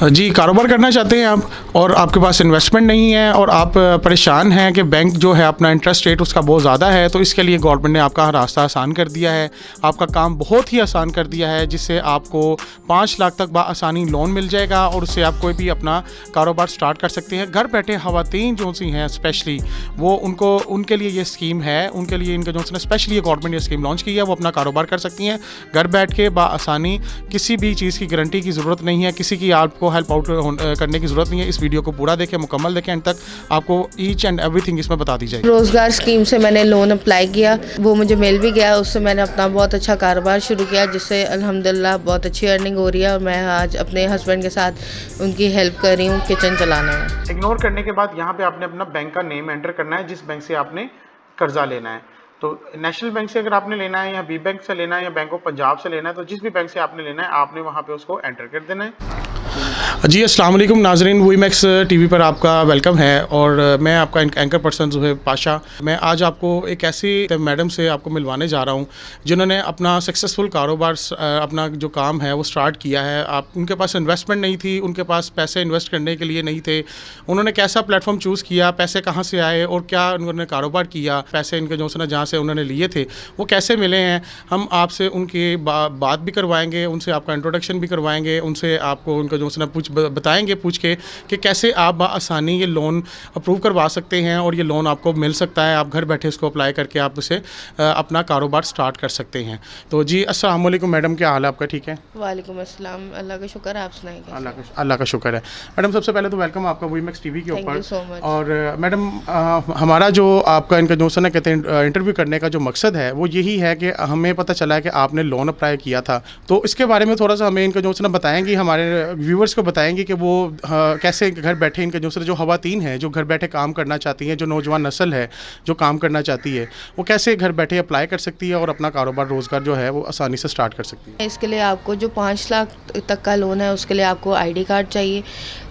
जी, कारोबार करना चाहते हैं आप और आपके पास इन्वेस्टमेंट नहीं है और आप परेशान हैं कि बैंक जो है अपना इंटरेस्ट रेट उसका बहुत ज़्यादा है, तो इसके लिए गवर्नमेंट ने आपका रास्ता आसान कर दिया है। आपका काम बहुत ही आसान कर दिया है, जिससे आपको 5 लाख तक आसानी लोन मिल जाएगा और उससे आप कोई भी अपना कारोबार स्टार्ट कर सकते हैं। घर बैठे ख़वातीन जो सी हैं स्पेशली वो उनके लिए ये स्कीम है, उनके लिए इनका जो स्पेशली ये गवर्नमेंट ने स्कीम लॉन्च की है, वो अपना कारोबार कर सकती हैं घर बैठ के आसानी। किसी भी चीज़ की गारंटी की ज़रूरत नहीं है, किसी की आपको हेल्प आउट करने की ज़रूरत नहीं है। इस वीडियो को पूरा देखें, मुकम्मल देखें एंड तक, आपको ईच एंड एवरीथिंग इसमें बता दी जाएगी। रोज़गार स्कीम से मैंने लोन अप्लाई किया, वो मुझे मिल भी गया। उससे मैंने अपना बहुत अच्छा कारोबार शुरू किया, जिससे अल्हम्दुलिल्लाह बहुत अच्छी अर्निंग हो रही है और मैं आज अपने हस्बैंड के साथ उनकी हेल्प कर रही हूँ किचन चलाने में। इग्नोर करने के बाद यहाँ पे आपने अपना बैंक का नेम एंटर करना है, जिस बैंक से आपने कर्जा लेना है। तो नेशनल बैंक से अगर आपने लेना है या बी बैंक से लेना है या बैंक ऑफ पंजाब से लेना है, तो जिस भी बैंक से आपने लेना है आपने वहाँ पे उसको एंटर कर देना है। जी अस्सलाम वालेकुम नाजरीन, वीमैक्स टीवी पर आपका वेलकम है और मैं आपका एंकर पर्सन ज़ुहैब पाशा। मैं आज आपको एक ऐसी मैडम से आपको मिलवाने जा रहा हूँ जिन्होंने अपना सक्सेसफुल कारोबार अपना जो काम है वो स्टार्ट किया है। उनके पास इन्वेस्टमेंट नहीं थी, उनके पास पैसे इन्वेस्ट करने के लिए नहीं थे। उन्होंने कैसा प्लेटफॉर्म चूज़ किया, पैसे कहाँ से आए और क्या उन्होंने कारोबार किया, पैसे इनके जो है जहाँ से उन्होंने लिए थे वो कैसे मिले हैं, हम आपसे उनकी बात भी करवाएंगे, उनसे आपका इंट्रोडक्शन भी करवाएंगे, उनसे आपको उनका जो है बताएंगे पूछ के कि कैसे आप आसानी ये लोन अप्रूव करवा सकते हैं और ये लोन आपको मिल सकता है। आप घर बैठे इसको अप्लाई करके आप उसे अपना कारोबार स्टार्ट कर सकते हैं। तो जी अस्सलाम वालेकुम मैडम, क्या हाल है आपका? ठीक है, वालेकुम अस्सलाम, अल्लाह का शुक्र है, आप सुनाइए। अल्लाह का शुक्र है। मैडम सबसे पहले तो वेलकम आपका वीमैक्स टीवी के ऊपर। so और मैडम हमारा जो आपका इनका जो है ना कहते हैं इंटरव्यू करने का जो मकसद है वो यही है कि हमें पता चला है कि आपने लोन अप्लाई किया था, तो इसके बारे में थोड़ा सा हमें इनका जो है ना बताएंगी, हमारे व्यूवर्स को बताएंगे कि वो कैसे घर बैठे इनके जो ख़वातीन हैं जो घर बैठे काम करना चाहती हैं, जो नौजवान नस्ल है जो काम करना चाहती है, वो कैसे घर बैठे अप्लाई कर सकती है और अपना कारोबार रोज़गार जो है वो आसानी से स्टार्ट कर सकती है। इसके लिए आपको जो 5 लाख तक का लोन है उसके लिए आपको आईडी कार्ड चाहिए,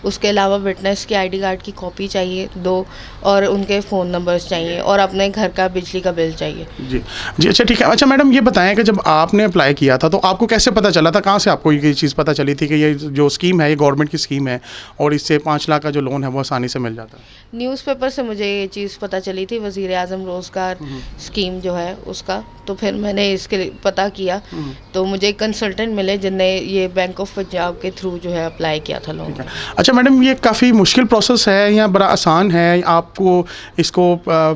उसके अलावा विटनेस की आईडी कार्ड की कॉपी चाहिए 2, और उनके फ़ोन नंबर्स चाहिए और अपने घर का बिजली का बिल चाहिए। जी जी, अच्छा ठीक है। अच्छा मैडम ये बताएं कि जब आपने अप्लाई किया था तो आपको कैसे पता चला था, कहाँ से आपको ये चीज़ पता चली थी कि ये जो स्कीम है ये गवर्नमेंट की स्कीम है और इससे 5 लाख का जो लोन है वो आसानी से मिल जाता है? न्यूज़पेपर से मुझे ये चीज़ पता चली थी, वज़ीर आज़म रोज़गार स्कीम जो है उसका, तो फिर मैंने इसके लिए पता किया, तो मुझे कंसल्टेंट मिले जिनने ये बैंक ऑफ पंजाब के थ्रू जो है अप्लाई किया था लोन। अच्छा मैडम, ये काफ़ी मुश्किल प्रोसेस है या बड़ा आसान है? आपको इसको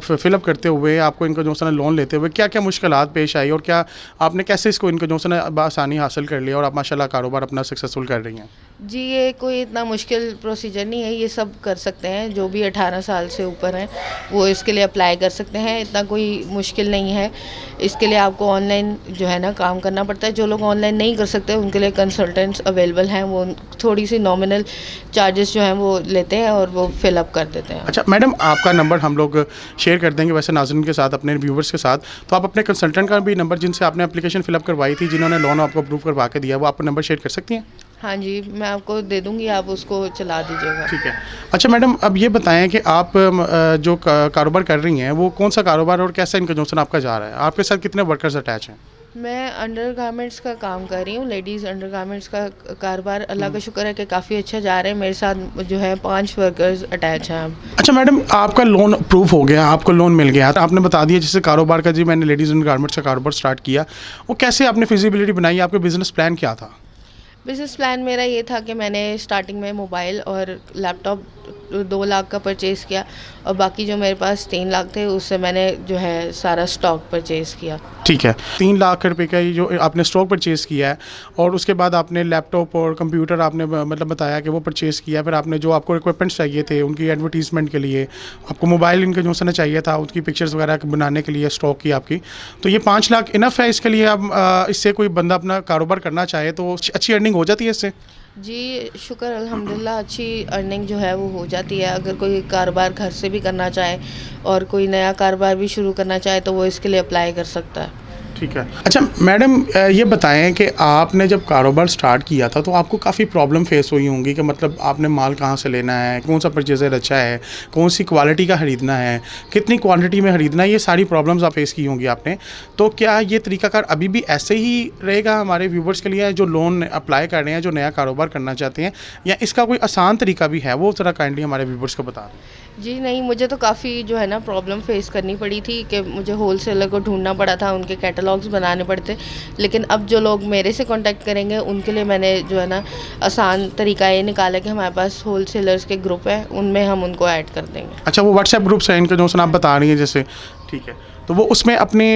फिलअप करते हुए, आपको इनको जो है लोन लेते हुए क्या क्या मुश्किलात पेश आई और क्या आपने कैसे इसको इनको जो है आसानी हासिल कर लिया और आप माशाल्लाह कारोबार अपना सक्सेसफुल कर रही हैं? जी, ये कोई इतना मुश्किल प्रोसीजर नहीं है, ये सब कर सकते हैं, जो भी 18 साल से ऊपर हैं वो इसके लिए अप्लाई कर सकते हैं, इतना कोई मुश्किल नहीं है। इसके लिए आपको ऑनलाइन जो है ना काम करना पड़ता है। जो लोग ऑनलाइन नहीं कर सकते उनके लिए कंसल्टेंट्स अवेलेबल हैं, वो थोड़ी सी नॉमिनल चार्जेस जो हैं वो लेते हैं और वो फिलअप कर देते हैं। अच्छा मैडम, आपका नंबर हम लोग शेयर कर देंगे वैसे नाज़रीन के साथ, अपने व्यूवर्स के साथ, तो आप अपने कंसल्टेंट का भी नंबर जिनसे आपने एप्लीकेशन फिलअप करवाई थी, जिन्होंने लोन आपको अप्रूव करवा के दिया, वो आप नंबर शेयर कर सकती हैं? हाँ जी, मैं आपको दे दूँगी, आप उसको चला दीजिएगा। ठीक है। अच्छा मैडम, अब ये बताएं कि आप जो कारोबार कर रही हैं वो कौन सा कारोबार और कैसा इनका जो आपका जा रहा है? आपके साथ कितने वर्कर्स अटैच हैं? मैं अंडरगारमेंट्स का काम कर रही हूँ, लेडीज़ अंडरगारमेंट्स का कारोबार अल्लाह का शुक्र है कि काफ़ी अच्छा जा रहा है। मेरे साथ जो है 5 वर्कर्स अटैच हैं अब। अच्छा मैडम, आपका लोन अप्रूव हो गया, आपको लोन मिल गया, तो आपने बता दिया जैसे कारोबार का, जी मैंने लेडीज़ अंडरगारमेंट्स का कारोबार स्टार्ट किया, वो कैसे आपने फिजिबिलिटी बनाई? आपका बिजनेस प्लान क्या था? बिज़नेस प्लान मेरा ये था कि मैंने स्टार्टिंग में मोबाइल और लैपटॉप 2 लाख का परचेज़ किया और बाकी जो मेरे पास 3 लाख थे उससे मैंने जो है सारा स्टॉक परचेज़ किया। ठीक है, 3 लाख रुपए का ये जो आपने स्टॉक परचेज़ किया है और उसके बाद आपने लैपटॉप और कंप्यूटर आपने मतलब बताया कि वो परचेज़ किया, फिर आपने जो आपको इक्विपमेंट्स चाहिए थे उनकी एडवर्टीज़मेंट के लिए, आपको मोबाइल इनके जो है चाहिए था उनकी पिक्चर्स वगैरह बनाने के लिए स्टॉक की आपकी, तो ये 5 लाख इनफ है इसके लिए? अब इससे कोई बंदा अपना कारोबार करना चाहे तो अच्छी अर्निंग हो जाती है इससे? जी, शुक्र अल्हम्दुलिल्लाह, अच्छी अर्निंग जो है वो हो जाती है। अगर कोई कारोबार घर से भी करना चाहे और कोई नया कारोबार भी शुरू करना चाहे तो वो इसके लिए अप्लाई कर सकता है। ठीक है। अच्छा मैडम, ये बताएं कि आपने जब कारोबार स्टार्ट किया था तो आपको काफ़ी प्रॉब्लम फेस हुई होंगी कि मतलब आपने माल कहाँ से लेना है, कौन सा परचेज़र अच्छा है, कौन सी क्वालिटी का ख़रीदना है, कितनी क्वांटिटी में ख़रीदना है, ये सारी प्रॉब्लम्स आप फेस की होंगी आपने। तो क्या ये तरीकाकार अभी भी ऐसे ही रहेगा हमारे व्यूवर्स के लिए जो लोन अप्लाई कर रहे हैं, जो नया कारोबार करना चाहते हैं, या इसका कोई आसान तरीका भी है? वो ज़रा काइंडली हमारे व्यूवर्स को बता दें। जी नहीं, मुझे तो काफ़ी जो है ना प्रॉब्लम फेस करनी पड़ी थी कि मुझे होलसेलर को ढूँढना पड़ा था, उनके कैटलॉग्स बनाने पड़ते। लेकिन अब जो लोग मेरे से कॉन्टैक्ट करेंगे उनके लिए मैंने जो है ना आसान तरीका ये निकाला कि हमारे पास होलसेलर्स के ग्रुप है, उनमें हम उनको ऐड कर देंगे। अच्छा, वो व्हाट्सएप ग्रुप्स हैं इनके, जो आप बता रही हैं जैसे, ठीक है। तो वो उसमें अपने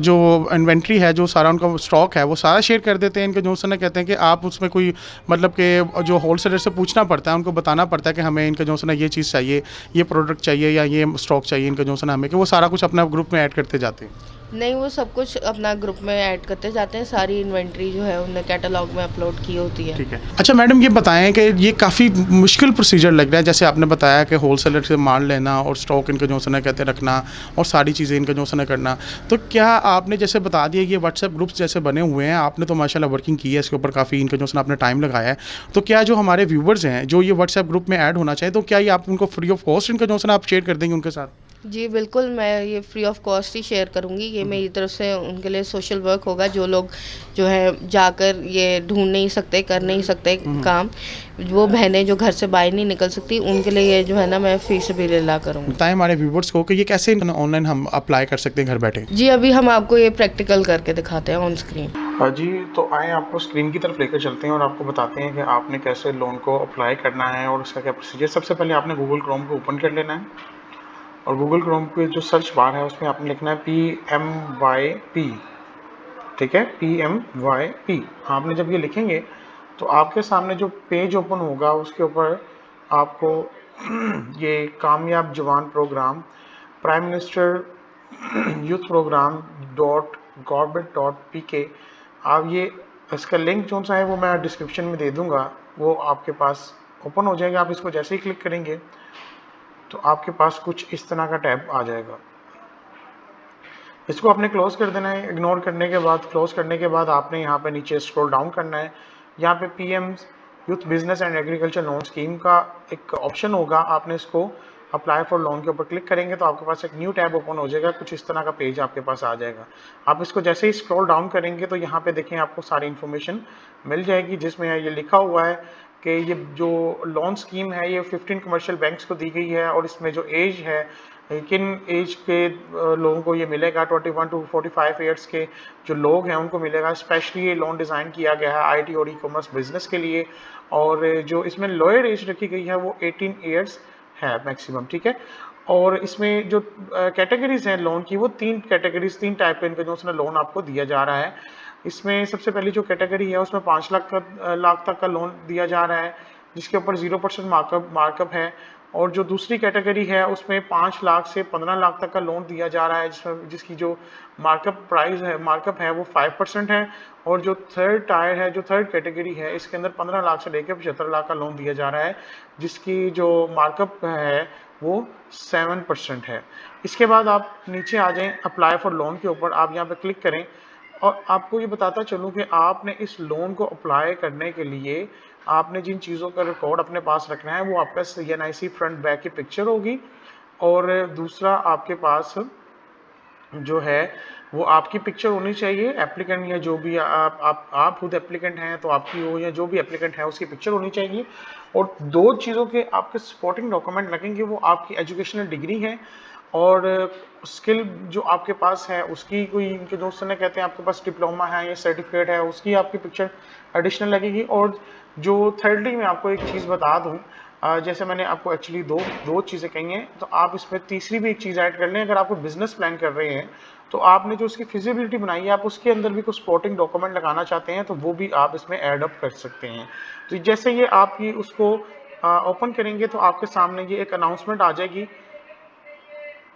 जो इन्वेंट्री है, जो सारा उनका स्टॉक है, वो सारा शेयर कर देते हैं इनके, जो ना कहते हैं कि आप उसमें कोई मतलब कि जो होलसेलर से पूछना पड़ता है, उनको बताना पड़ता है कि हमें इनका जो ना ये चीज़ चाहिए, ये प्रोडक्ट चाहिए या ये स्टॉक चाहिए इनका, जो ना हमें, कि वो सारा कुछ अपना ग्रुप में ऐड करते जाते हैं। नहीं, वो सब कुछ अपना ग्रुप में ऐड करते जाते हैं, सारी इन्वेंट्री जो है उन्होंने कैटलॉग में अपलोड की होती है। ठीक है। अच्छा मैडम, ये बताएं कि ये काफ़ी मुश्किल प्रोसीजर लग रहा है, जैसे आपने बताया कि होलसेलर से माल लेना और स्टॉक इनका जो है कहते हैं रखना और सारी चीज़ें इनका जो है करना। तो क्या आपने जैसे बता दिया ये व्हाट्सएप ग्रुप्स जैसे बने हुए हैं, आपने तो माशाल्लाह वर्किंग की है इसके ऊपर, काफ़ी इनका जो है आपने टाइम लगाया है। तो क्या जो हमारे व्यूवर्स हैं जो ये व्हाट्सएप ग्रुप में ऐड होना चाहिए, तो क्या ये आप उनको फ्री ऑफ कॉस्ट इनका जो है आप शेयर कर देंगे उनके साथ? जी बिल्कुल, मैं ये free of cost he share करूँगी। ये मेरी तरफ से उनके लिए सोशल वर्क होगा। जो लोग जो है जाकर ये ढूँढ नहीं सकते, कर नहीं सकते काम, वो बहनें जो घर से बाहर नहीं निकल सकती, उनके लिए ये जो है ना मैं फ़ी सबिलिल्लाह करूँगी। बताएं हमारे व्यूवर्स को कि ये कैसे ऑनलाइन हम अप्लाई कर सकते हैं घर बैठे। जी, अभी हम आपको ये प्रैक्टिकल करके दिखाते हैं ऑन स्क्रीन। जी, तो आए आपको स्क्रीन की तरफ लेकर चलते हैं और आपको बताते हैं कि आपने कैसे लोन को अप्लाई करना है और उसका क्या प्रोसीजर। सबसे पहले आपने गूगल क्रोम को ओपन कर लेना है और गूगल क्रोम के जो सर्च बार है उसमें आपने लिखना है PMYP, ठीक है, PMYP। आपने जब ये लिखेंगे तो आपके सामने जो पेज ओपन होगा उसके ऊपर आपको ये Kamyab Jawan program, prime minister youth program .gov.pk, आप ये इसका लिंक जो सा है वो मैं डिस्क्रिप्शन में दे दूंगा, वो आपके पास ओपन हो जाएगा। आप इसको जैसे ही क्लिक करेंगे तो आपके पास कुछ इस तरह का टैब आ जाएगा। इसको आपने क्लोज कर देना है। इग्नोर करने के बाद, क्लोज करने के बाद आपने यहाँ पे नीचे स्क्रॉल डाउन करना है। यहाँ पे PM youth business and agriculture loan scheme का एक ऑप्शन होगा, आपने इसको अप्लाई फॉर लोन के ऊपर क्लिक करेंगे तो आपके पास एक न्यू टैब ओपन हो जाएगा। कुछ इस तरह का पेज आपके पास आ जाएगा। आप इसको जैसे ही स्क्रॉल डाउन करेंगे तो यहाँ पे देखें आपको सारी इन्फॉर्मेशन मिल जाएगी, जिसमें ये लिखा हुआ है कि ये जो लोन स्कीम है ये 15 कमर्शियल बैंक्स को दी गई है और इसमें जो एज है, किन एज के लोगों को ये मिलेगा, 21 टू 45 ईयर्स के जो लोग हैं उनको मिलेगा। स्पेशली ये लोन डिज़ाइन किया गया है आईटी और ई कॉमर्स बिजनेस के लिए, और जो इसमें लोअर एज रखी गई है वो 18 ईयर्स है मैक्सिमम, ठीक है। और इसमें जो कैटेगरीज हैं लोन की, वो तीन कैटेगरीज, तीन टाइप के इनके जो उसमें लोन आपको दिया जा रहा है। इसमें सबसे पहली जो कैटेगरी है उसमें 5 लाख तक का लोन दिया जा रहा है, जिसके ऊपर 0% मार्कअप है। और जो दूसरी कैटेगरी है उसमें 5 लाख से 15 लाख तक का लोन दिया जा रहा है, जिसकी जो मार्कअप है वो 5% है। और जो थर्ड टायर है, जो थर्ड कैटेगरी है, इसके अंदर 15 लाख से लेकर 75 लाख का लोन दिया जा रहा है, जिसकी जो मार्कअप है वो 7% है। इसके बाद आप नीचे आ जाएं अप्लाई फॉर लोन के ऊपर, आप यहाँ पे क्लिक करें। और आपको ये बताता चलूँ कि आपने इस लोन को अप्लाई करने के लिए आपने जिन चीज़ों का रिकॉर्ड अपने पास रखना है वो आपका CNIC फ्रंट बैक की पिक्चर होगी, और दूसरा आपके पास जो है वो आपकी पिक्चर होनी चाहिए। एप्लीकेंट या जो भी आप खुद एप्लीकेंट हैं तो आपकी हो, या जो भी एप्लीकेंट है उसकी पिक्चर होनी चाहिए। और दो चीज़ों के आपके सपोर्टिंग डॉक्यूमेंट लगेंगे, वो आपकी एजुकेशनल डिग्री है और स्किल जो आपके पास है उसकी कोई, इनके दोस्त ने कहते हैं आपके पास डिप्लोमा है या सर्टिफिकेट है, उसकी आपकी पिक्चर एडिशनल लगेगी। और जो थर्डली मैं आपको एक चीज़ बता दूं, जैसे मैंने आपको एक्चुअली दो चीज़ें कही हैं, तो आप इसमें तीसरी भी एक चीज़ ऐड कर लें। अगर आप कोई बिजनेस प्लान कर रहे हैं तो आपने जो उसकी फिजिबिलिटी बनाई है, आप उसके अंदर भी कुछ सपोर्टिंग डॉक्यूमेंट लगाना चाहते हैं तो वो भी आप इसमें ऐड अप कर सकते हैं। तो जैसे ये आप ये उसको ओपन करेंगे तो आपके सामने ये एक अनाउंसमेंट आ जाएगी।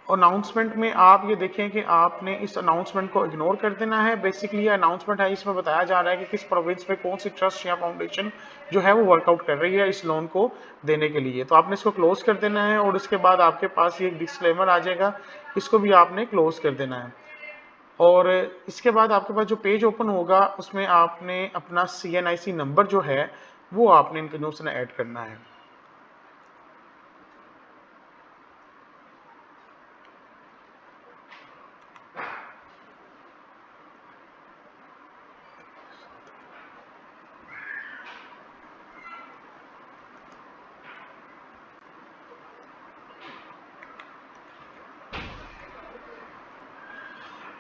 अनाउंसमेंट में आप ये देखें कि आपने इस अनाउंसमेंट को इग्नोर कर देना है। बेसिकली ये अनाउंसमेंट है, इसमें बताया जा रहा है कि किस प्रोविंस में कौन सी ट्रस्ट या फाउंडेशन जो है वो वर्कआउट कर रही है इस लोन को देने के लिए। तो आपने इसको क्लोज कर देना है और इसके बाद आपके पास ये एक डिस्क्लेमर आ जाएगा, इसको भी आपने क्लोज कर देना है। और इसके बाद आपके पास जो पेज ओपन होगा उसमें आपने अपना CNIC नंबर जो है वो आपने इन कंजूमर्स में ऐड करना है।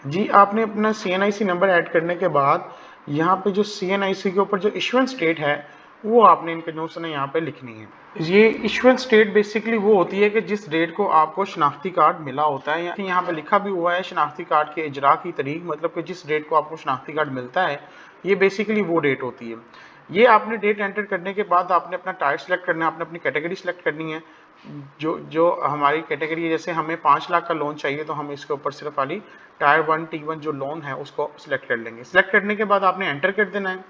जी, आपने अपना CNIC नंबर ऐड करने के बाद यहाँ पे जो CNIC के ऊपर जो इशुएंस डेट है वो आपने इन कंजूमर्स ने यहाँ पे लिखनी है। ये इशुएंस डेट बेसिकली वो होती है कि जिस डेट को आपको शनाख्ती कार्ड मिला होता है, यहाँ पे लिखा भी हुआ है शनाख्ती कार्ड के इजरा की तारीख, मतलब कि जिस डेट को आपको शनाख्ती कार्ड मिलता है ये बेसिकली वो डेट होती है। ये आपने डेट एंटर करने के बाद आपने अपना टायर सेलेक्ट करना है, आपने अपनी कैटेगरी सेलेक्ट करनी है। जो जो हमारी कैटेगरी है, जैसे हमें 5 लाख का लोन चाहिए तो हम इसके ऊपर सिर्फ वाली टायर 1 T1 जो लोन है उसको सिलेक्ट कर लेंगे। सिलेक्ट करने के बाद आपने एंटर कर देना है।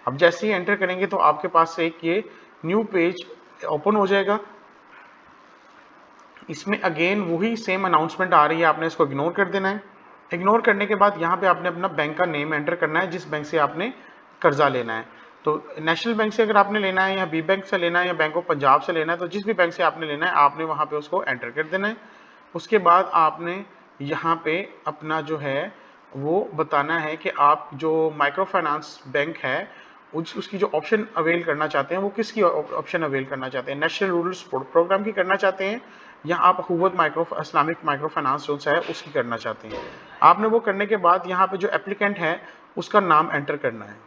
अब जैसे ही एंटर करेंगे तो आपके पास एक ये न्यू पेज ओपन हो जाएगा। इसमें अगेन वही सेम अनाउंसमेंट आ रही है, आपने इसको इग्नोर कर देना है। इग्नोर करने के बाद यहाँ पे आपने अपना बैंक का नेम एंटर करना है जिस बैंक से आपने कर्जा लेना है। तो नेशनल बैंक से अगर आपने लेना है या बी बैंक से लेना है या बैंक ऑफ पंजाब से लेना है, तो जिस भी बैंक से आपने लेना है आपने वहाँ पे उसको एंटर कर देना है। उसके बाद आपने यहाँ पे अपना जो है वो बताना है कि आप जो माइक्रो फाइनेंस बैंक है उसकी जो ऑप्शन अवेल करना चाहते हैं वो किसकी ऑप्शन अवेल करना चाहते हैं, नेशनल रूरल सपोर्ट प्रोग्राम की करना चाहते हैं या आप हुवत माइक्रो इस्लामिक माइक्रो फाइनेंस जो है उसकी करना चाहते हैं। आपने वो करने के बाद यहाँ पे जो एप्लीकेंट है उसका नाम एंटर करना है।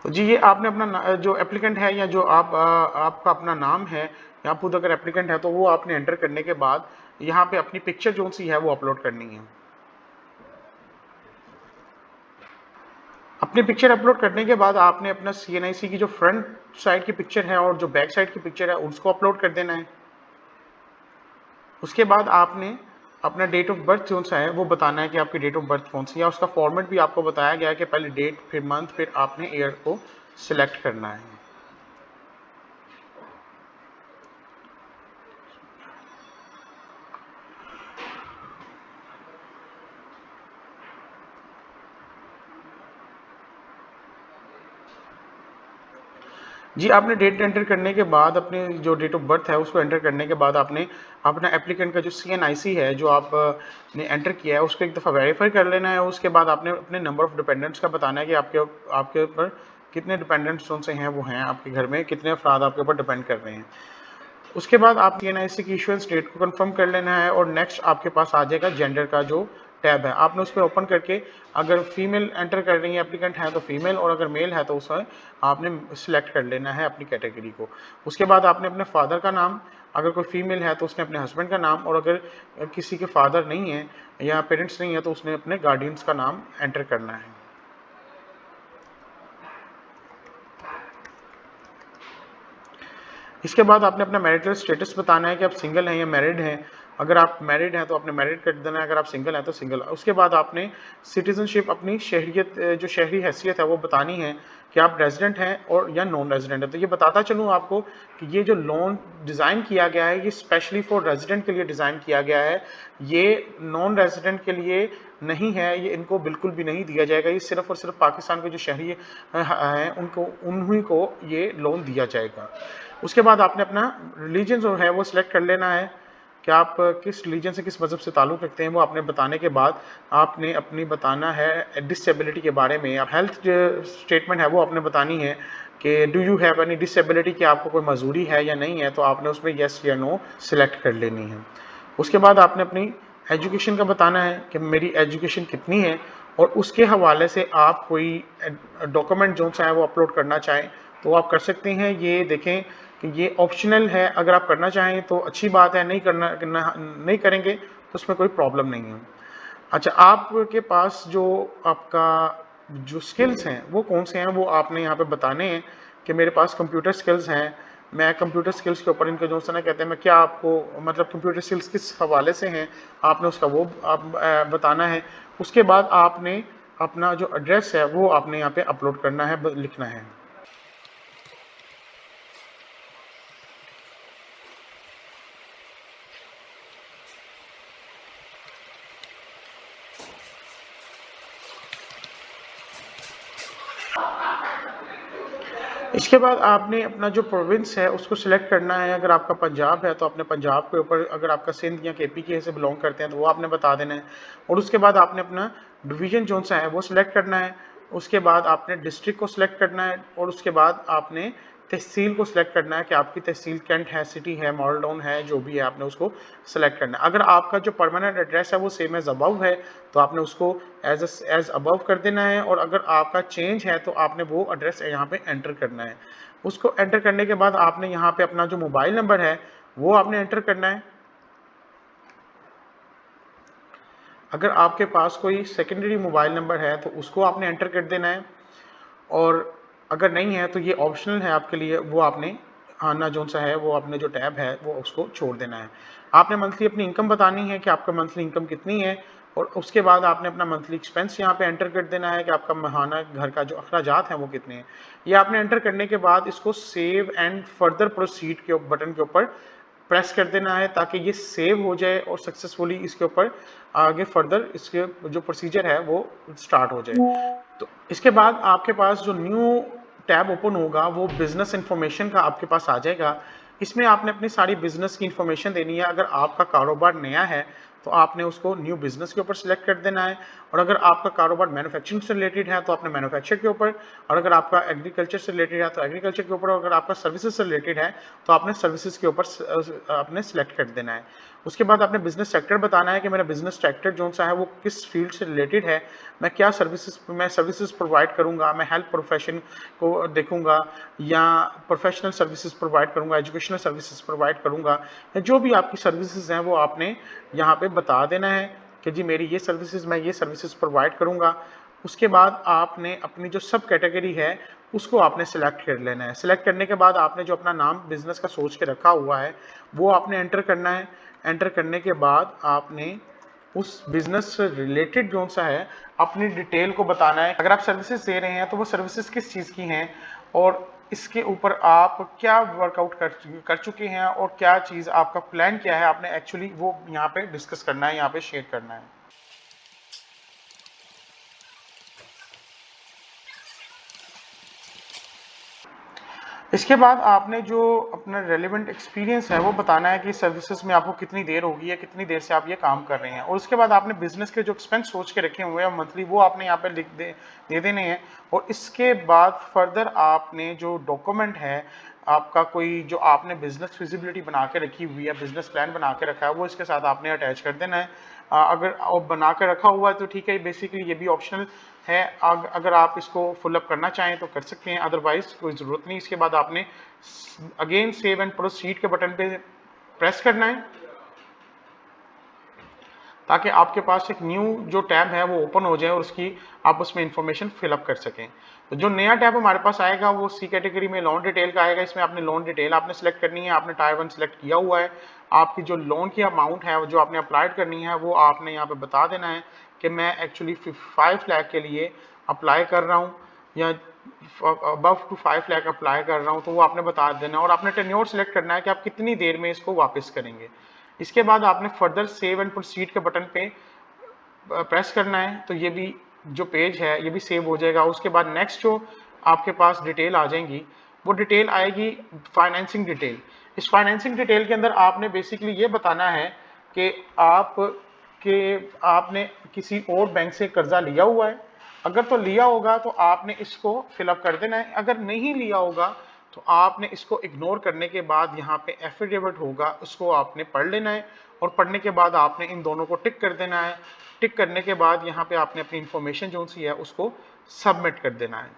तो जी, ये आपने अपना जो एप्लीकेंट है या जो आपका अपना नाम है या खुद अगर एप्लीकेंट है तो वो आपने एंटर करने के बाद यहाँ पे अपनी पिक्चर जो सी है वो अपलोड करनी है। अपनी पिक्चर अपलोड करने के बाद आपने अपना CNIC की जो फ्रंट साइड की पिक्चर है और जो बैक साइड की पिक्चर है उसको अपलोड कर देना है। उसके बाद आपने अपना डेट ऑफ बर्थ जो सा है वो बताना है कि आपकी डेट ऑफ बर्थ कौन सी है। उसका फॉर्मेट भी आपको बताया गया है कि पहले डेट, फिर मंथ, फिर आपने ईयर को सिलेक्ट करना है। जी, आपने डेट एंटर करने के बाद अपने जो डेट ऑफ बर्थ है उसको एंटर करने के बाद आपने अपना एप्लीकेंट का जो CNIC है जो आपने एंटर किया है उसको एक दफ़ा वेरीफाई कर लेना है। उसके बाद आपने अपने नंबर ऑफ़ डिपेंडेंट्स का बताना है कि आपके ऊपर कितने डिपेंडेंट्स कौन से हैं वो हैं, आपके घर में कितने अफराद आपके ऊपर डिपेंड कर रहे हैं। उसके बाद आप CNIC की इशुएंस डेट को कंफर्म कर लेना है और नेक्स्ट आपके पास आ जाएगा जेंडर का जो टैब है, आपने उस पर ओपन करके अगर फीमेल एंटर कर रही है एप्लीकेंट है तो फीमेल और अगर मेल है तो उसमें आपने सिलेक्ट कर लेना है अपनी कैटेगरी को। उसके बाद आपने अपने फादर का नाम, अगर कोई फीमेल है तो उसने अपने हस्बैंड का नाम और अगर किसी के फादर नहीं है या पेरेंट्स नहीं है तो उसने अपने गार्डियंस का नाम एंटर करना है। इसके बाद आपने अपना मैरिटल स्टेटस बताना है कि आप सिंगल हैं या मैरिड हैं। अगर आप मैरिड हैं तो आपने मैरिड कर देना है, अगर आप सिंगल हैं तो सिंगल। उसके बाद आपने सिटीजनशिप, अपनी शहरियत जो शहरी हैसियत है वो बतानी है कि आप रेजिडेंट हैं और या नॉन रेजिडेंट है। तो ये बताता चलूँ आपको कि ये जो लोन डिज़ाइन किया गया है ये स्पेशली फॉर रेजिडेंट के लिए डिज़ाइन किया गया है, ये नॉन रेजिडेंट के लिए नहीं है, ये इनको बिल्कुल भी नहीं दिया जाएगा। ये सिर्फ और सिर्फ पाकिस्तान के जो शहरी हैं उन्हीं को ये लोन दिया जाएगा। उसके बाद आपने अपना रिलीजन जो है वो सिलेक्ट कर लेना है कि आप किस रिलीजन से, किस मज़हब से ताल्लुक़ रखते हैं। वो आपने बताने के बाद आपने अपनी बताना है डिसेबिलिटी के बारे में। आप हेल्थ स्टेटमेंट है वो आपने बतानी है कि do you have any disability, कि आपको कोई मजबूरी है या नहीं है, तो आपने उसमें येस या नो सिलेक्ट कर लेनी है। उसके बाद आपने अपनी एजुकेशन का बताना है कि मेरी एजुकेशन कितनी है और उसके हवाले से आप कोई डॉक्यूमेंट जो सा है वो अपलोड करना चाहें तो आप कर सकते हैं। ये देखें कि ये ऑप्शनल है, अगर आप करना चाहें तो अच्छी बात है, नहीं करेंगे तो उसमें कोई प्रॉब्लम नहीं है। अच्छा, आपके पास जो आपका जो स्किल्स हैं वो कौन से हैं वो आपने यहाँ पे बताने हैं कि मेरे पास कंप्यूटर स्किल्स हैं, मैं कंप्यूटर स्किल्स के ऊपर इनके जो ना कहते हैं मैं क्या आपको मतलब कंप्यूटर स्किल्स किस हवाले से हैं आपने उसका वो आप बताना है। उसके बाद आपने अपना जो एड्रेस है वो आपने यहाँ पे अपलोड करना है, लिखना है। इसके बाद आपने अपना जो प्रोविंस है उसको सिलेक्ट करना है। अगर आपका पंजाब है तो अपने पंजाब के ऊपर, अगर आपका सिंध या KPK से बिलोंग करते हैं तो वो आपने बता देना है। और उसके बाद आपने अपना डिवीजन जोन सा है वो सिलेक्ट करना है। उसके बाद आपने डिस्ट्रिक्ट को सिलेक्ट करना है और उसके बाद आपने तहसील को सिलेक्ट करना है कि आपकी तहसील कैंट है, सिटी है, मॉडल टाउन है, जो भी है आपने उसको सिलेक्ट करना है। अगर आपका जो परमानेंट एड्रेस है वो सेम एज अबव है तो आपने उसको एज अबव कर देना है। और अगर आपका चेंज है तो आपने वो एड्रेस यहाँ पे एंटर करना है। उसको एंटर करने के बाद आपने यहाँ पे अपना जो मोबाइल नंबर है वो आपने एंटर करना है। अगर आपके पास कोई सेकेंडरी मोबाइल नंबर है तो उसको आपने एंटर कर देना है। और अगर नहीं है तो ये ऑप्शनल है आपके लिए, वो आपने आना जो सा है वो आपने जो टैब है वो उसको छोड़ देना है। आपने मंथली अपनी इनकम बतानी है कि आपका मंथली इनकम कितनी है। और उसके बाद आपने अपना मंथली एक्सपेंस यहाँ पे एंटर कर देना है कि आपका माहाना घर का जो अखराजात हैं वो कितने हैं। ये आपने एंटर करने के बाद इसको सेव एंड फर्दर प्रोसीड के बटन के ऊपर प्रेस कर देना है ताकि ये सेव हो जाए और सक्सेसफुली इसके ऊपर आगे फर्दर इसके जो प्रोसीजर है वो स्टार्ट हो जाए। तो इसके बाद आपके पास जो न्यू टैब ओपन होगा वो बिजनेस इंफॉर्मेशन का आपके पास आ जाएगा। इसमें आपने अपनी सारी बिजनेस की इंफॉर्मेशन देनी है। अगर आपका कारोबार नया है तो आपने उसको न्यू बिजनेस के ऊपर सिलेक्ट कर देना है। और अगर आपका कारोबार मैन्युफैक्चरिंग से रिलेटेड है तो आपने मैन्युफैक्चर के ऊपर, और अगर आपका एग्रीकल्चर से रिलेटेड है तो एग्रीकल्चर के ऊपर, और अगर आपका सर्विसेज से रिलेटेड है तो आपने सर्विसेज के ऊपर आपने सिलेक्ट कर देना है। उसके बाद आपने बिजनेस सेक्टर बताना है कि मेरा बिजनेस सेक्टर जो सा है वो किस फील्ड से रिलेटेड है, मैं क्या सर्विसेज प्रोवाइड करूंगा, मैं हेल्थ प्रोफेशन को देखूंगा या प्रोफेशनल सर्विसेज प्रोवाइड करूंगा, एजुकेशनल सर्विसेज प्रोवाइड करूंगा, या जो भी आपकी सर्विसेज हैं वो आपने यहाँ पे बता देना है कि जी मेरी ये सर्विसेज, मैं ये सर्विसेज प्रोवाइड करूंगा। उसके बाद आपने अपनी जो सब कैटेगरी है उसको आपने सेलेक्ट कर लेना है। सेलेक्ट करने के बाद आपने जो अपना नाम बिजनेस का सोच के रखा हुआ है वो आपने एंटर करना है। एंटर करने के बाद आपने उस बिजनेस से रिलेटेड जो सा है अपनी डिटेल को बताना है। अगर आप सर्विसेज दे रहे हैं तो वो सर्विसेज किस चीज़ की हैं और इसके ऊपर आप क्या वर्कआउट कर चुके हैं और क्या चीज़ आपका प्लान क्या है, आपने एक्चुअली वो यहाँ पे डिस्कस करना है, यहाँ पे शेयर करना है। इसके बाद आपने जो अपना रेलेवेंट एक्सपीरियंस है वो बताना है कि सर्विसेज में आपको कितनी देर होगी या कितनी देर से आप ये काम कर रहे हैं। और उसके बाद आपने बिजनेस के जो एक्सपेंस सोच के रखे हुए हैं मंथली वो आपने यहाँ पे दे देने हैं। और इसके बाद फर्दर आपने जो डॉक्यूमेंट है आपका कोई जो आपने बिजनेस फिजिबिलिटी बना के रखी हुई है, बिजनेस प्लान बना के रखा है, वो इसके साथ आपने अटैच कर देना है। अगर बना के रखा हुआ है तो ठीक है, बेसिकली ये भी ऑप्शनल है। अगर आप इसको फुल अप करना चाहें तो कर सकते हैं, अदरवाइज कोई ज़रूरत नहीं। इसके बाद आपने अगेन सेव एंड प्रोसीड के बटन पे प्रेस करना है ताकि आपके पास एक न्यू जो टैब है वो ओपन हो जाए और उसकी आप उसमें इंफॉर्मेशन फिलअप कर सकें। तो जो नया टैब हमारे पास आएगा वो सी कैटेगरी में लोन डिटेल का आएगा। इसमें आपने लोन डिटेल आपने सेलेक्ट करनी है। आपने टायर 1 सेलेक्ट किया हुआ है। आपकी जो लोन की अमाउंट है जो आपने अप्लाइड करनी है वो आपने यहाँ पे बता देना है कि मैं एक्चुअली 5 लाख के लिए अप्लाई कर रहा हूँ या अबव टू 5 लाख अप्लाई कर रहा हूँ, तो वो आपने बता देना है। और आपने टेन्योर सेलेक्ट करना है कि आप कितनी देर में इसको वापस करेंगे। इसके बाद आपने फर्दर सेव एंड प्रोसीड के बटन पे प्रेस करना है तो ये भी जो पेज है ये भी सेव हो जाएगा। उसके बाद नेक्स्ट जो आपके पास डिटेल आ जाएंगी वो डिटेल आएगी फाइनेंसिंग डिटेल। इस फाइनेंसिंग डिटेल के अंदर आपने बेसिकली ये बताना है कि आपने किसी और बैंक से कर्जा लिया हुआ है। अगर तो लिया होगा तो आपने इसको फिलअप कर देना है। अगर नहीं लिया होगा तो आपने इसको इग्नोर करने के बाद यहाँ पे एफिडेविट होगा उसको आपने पढ़ लेना है। और पढ़ने के बाद आपने इन दोनों को टिक कर देना है। टिक करने के बाद यहाँ पे आपने अपनी इंफॉर्मेशन जो सी है उसको सबमिट कर देना है।